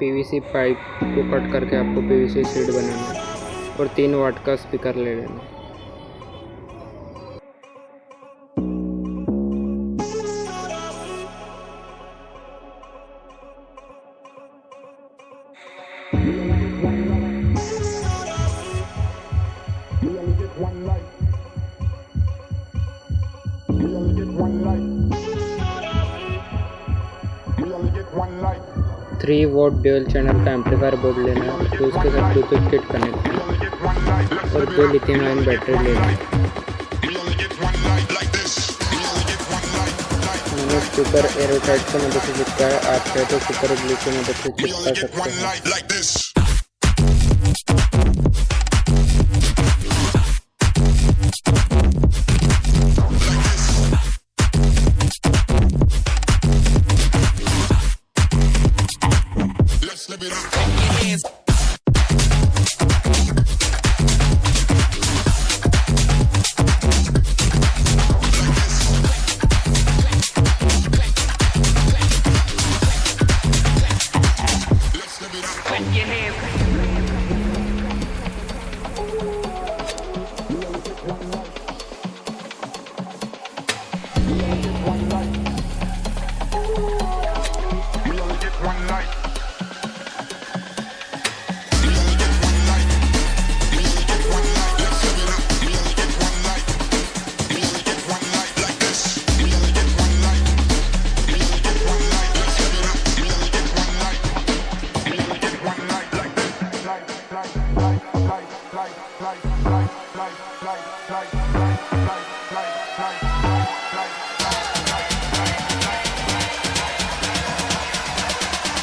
PVC pipe को cut करके आपको पीवीसी शीट बनाना है और 3 वाट का स्पीकर ले लेना है। थ्री वोट ड्यूल चैनल का एम्पलीफायर बोर्ड लेना है, तो उसके साथ ब्लूटूथ किट कनेक्ट है और 2 लिथियम आयन बैटरी लेना है। मैंने स्पीकर एरोटाइट की मदद से चिपका है, आप चाहे तो सुपर ग्लू की मदद से चिपका सकते हैं।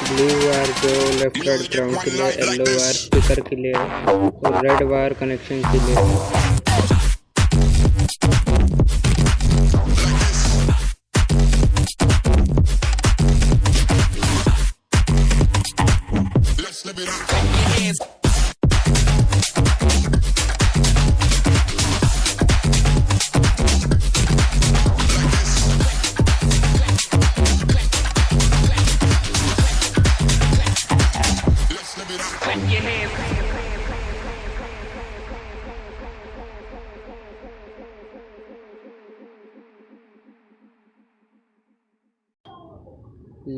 ब्लू वायर जो लेफ्ट साइड ग्राउंड के लिए, येलो वायर स्पीकर के लिए और रेड वायर कनेक्शन के लिए।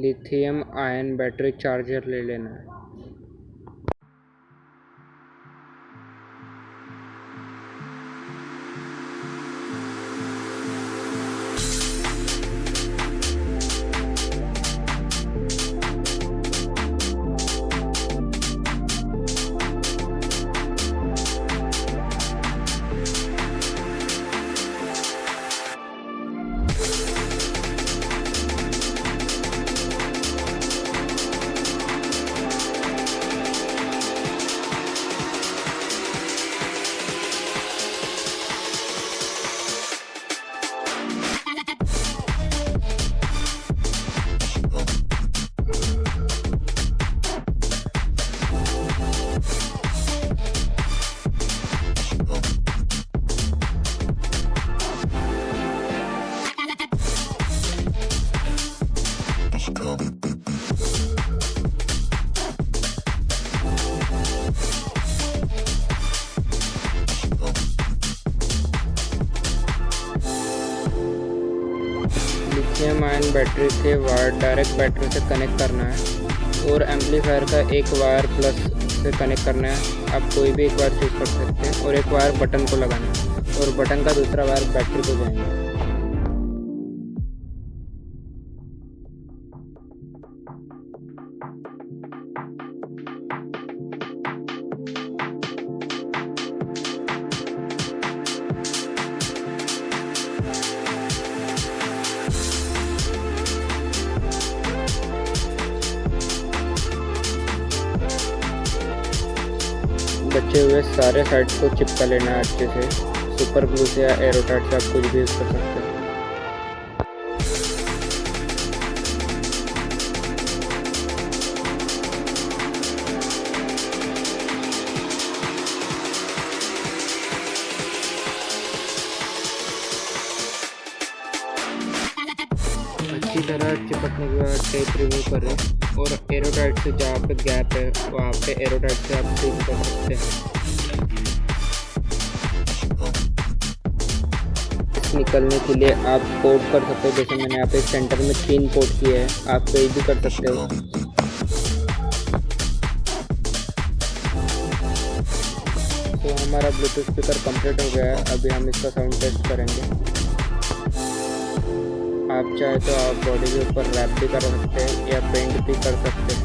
लिथियम आयन बैटरी चार्जर ले लेना है। लिथियम आयन बैटरी के वायर डायरेक्ट बैटरी से कनेक्ट करना है और एम्पलीफायर का एक वायर प्लस से कनेक्ट करना है। आप कोई भी एक वायर चूज कर सकते हैं और एक वायर बटन को लगाना है और बटन का दूसरा वायर बैटरी को जाएंगे। बचे हुए सारे साइड को चिपका लेना है अच्छे से। सुपर ग्लू से या एरोटाइट से आप कुछ भी यूज़ कर सकते हैं। अच्छी तरह चिपकने के बाद टेप रिमूव करें। और एरोटाइट से जहाँ पे गैप है वहाँ पे एरोटाइट से आप स्विच कर सकते हैं। निकलने के लिए आप पोर्ट कर सकते हो, जैसे मैंने यहाँ पे सेंटर में 3 पोर्ट किए हैं, आप कहीं भी कर सकते हो। तो हमारा ब्लूटूथ स्पीकर कंप्लीट हो गया है। अभी हम इसका साउंड टेस्ट करेंगे। आप चाहे तो आप बॉडी के ऊपर रैप भी कर सकते हैं या पेंट भी कर सकते हैं।